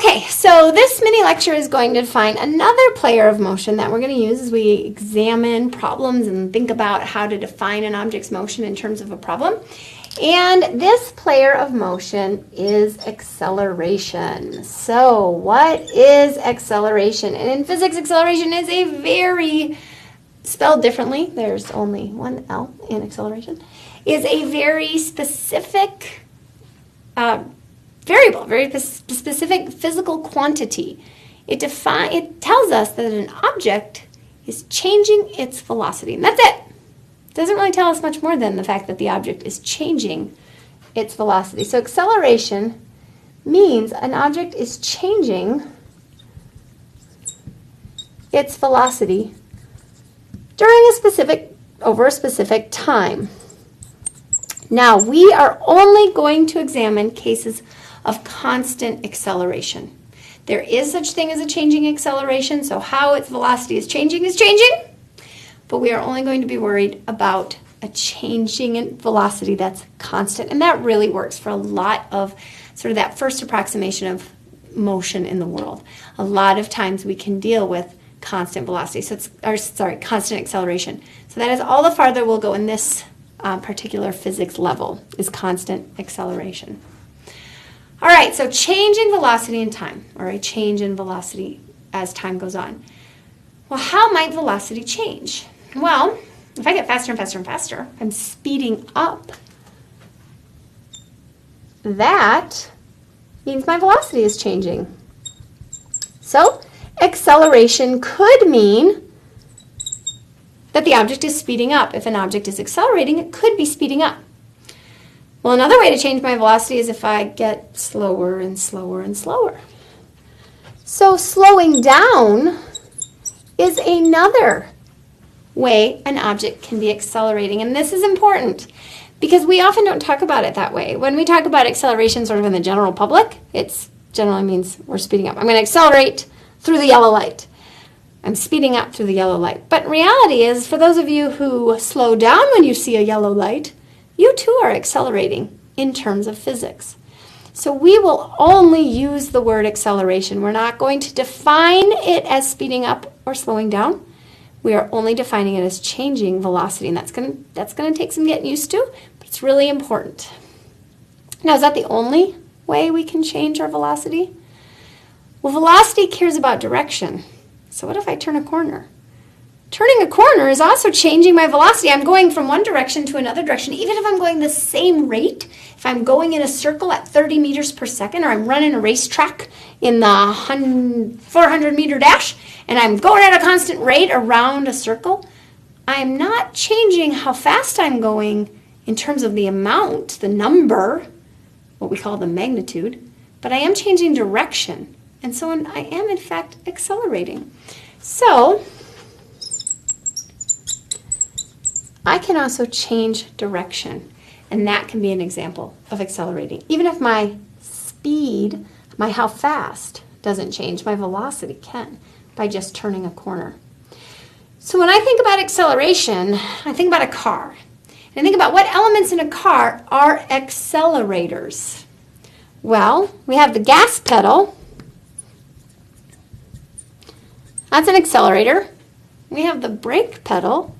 Okay, so this mini lecture is going to define another player of motion that we're going to use as we examine problems and think about how to define an object's motion in terms of a problem. And this player of motion is acceleration. So what is acceleration? And in physics, acceleration is a very, spelled differently, there's only one L in acceleration, is a very specific variable, very specific physical quantity. It tells us that an object is changing its velocity, and that's it. It doesn't really tell us much more than the fact that the object is changing its velocity. So acceleration means an object is changing its velocity over a specific time. Now, we are only going to examine cases of constant acceleration. There is such thing as a changing acceleration, so how its velocity is changing, but we are only going to be worried about a changing in velocity that's constant, and that really works for a lot of sort of that first approximation of motion in the world. A lot of times we can deal with constant velocity, constant acceleration. So that is all the farther we'll go in this particular physics level, is constant acceleration. All right, so change in velocity in time, or a change in velocity as time goes on. Well, how might velocity change? Well, if I get faster and faster and faster, I'm speeding up. That means my velocity is changing. So acceleration could mean that the object is speeding up. If an object is accelerating, it could be speeding up. Well, another way to change my velocity is if I get slower and slower and slower. So slowing down is another way an object can be accelerating. And this is important because we often don't talk about it that way. When we talk about acceleration sort of in the general public, it generally means we're speeding up. I'm going to accelerate through the yellow light. I'm speeding up through the yellow light. But reality is, for those of you who slow down when you see a yellow light, you too are accelerating in terms of physics. So we will only use the word acceleration. We're not going to define it as speeding up or slowing down. We are only defining it as changing velocity, and that's going to take some getting used to, but it's really important. Now, is that the only way we can change our velocity? Well, velocity cares about direction. So what if I turn a corner? Turning a corner is also changing my velocity. I'm going from one direction to another direction, even if I'm going the same rate. If I'm going in a circle at 30 meters per second, or I'm running a racetrack in the 400-meter dash, and I'm going at a constant rate around a circle, I'm not changing how fast I'm going in terms of the amount, the number, what we call the magnitude, but I am changing direction. And so I am, in fact, accelerating. So I can also change direction, and that can be an example of accelerating. Even if my speed, how fast, doesn't change, my velocity can by just turning a corner. So when I think about acceleration, I think about a car. And I think about what elements in a car are accelerators. Well, we have the gas pedal. That's an accelerator. We have the brake pedal.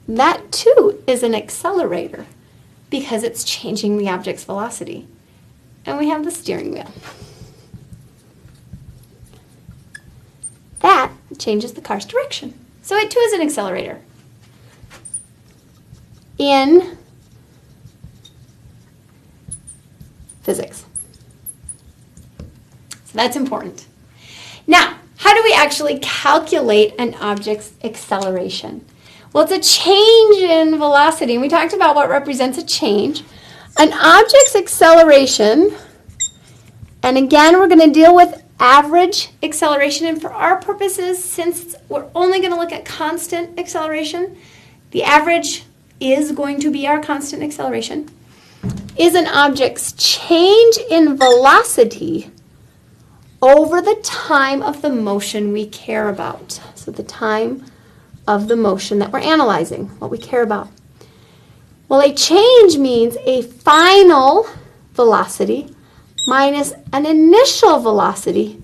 That too is an accelerator because it's changing the object's velocity. And we have the steering wheel. That changes the car's direction. So it too is an accelerator. In physics. So that's important. Now, how do we actually calculate an object's acceleration? Well, it's a change in velocity, and we talked about what represents a change. An object's acceleration, and again, we're going to deal with average acceleration, and for our purposes, since we're only going to look at constant acceleration, the average is going to be our constant acceleration, is an object's change in velocity over the time of the motion we care about. So the time of the motion that we're analyzing, what we care about. Well, a change means a final velocity minus an initial velocity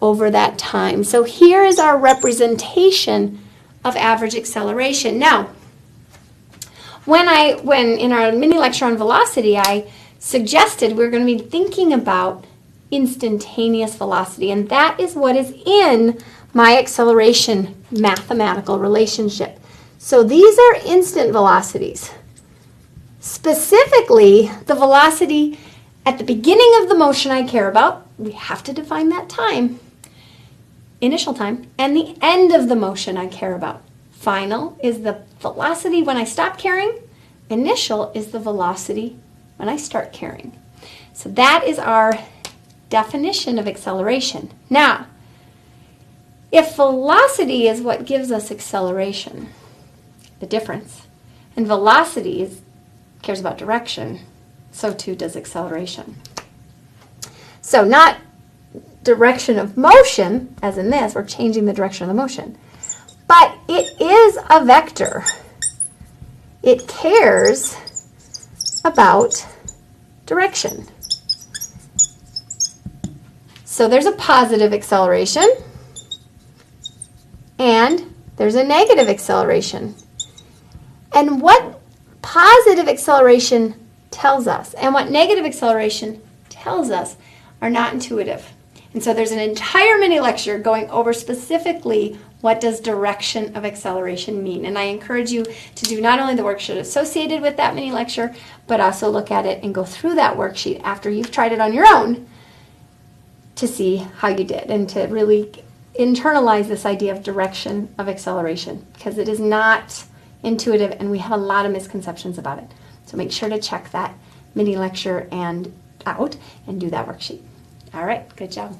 over that time. So here is our representation of average acceleration. Now, when in our mini lecture on velocity, I suggested we're going to be thinking about instantaneous velocity, and that is what is in my acceleration mathematical relationship. So these are instant velocities. Specifically, the velocity at the beginning of the motion I care about, we have to define that time, initial time, and the end of the motion I care about. Final is the velocity when I stop caring. Initial is the velocity when I start caring. So that is our definition of acceleration. Now, if velocity is what gives us acceleration, the difference, and velocity cares about direction, so too does acceleration. So not direction of motion, as in this, we're changing the direction of the motion, but it is a vector. It cares about direction. So there's a positive acceleration and there's a negative acceleration. And what positive acceleration tells us and what negative acceleration tells us are not intuitive. And so there's an entire mini lecture going over specifically what does direction of acceleration mean. And I encourage you to do not only the worksheet associated with that mini lecture, but also look at it and go through that worksheet after you've tried it on your own to see how you did and to really internalize this idea of direction of acceleration, because it is not intuitive and we have a lot of misconceptions about it. So make sure to check that mini lecture out and do that worksheet. All right, good job.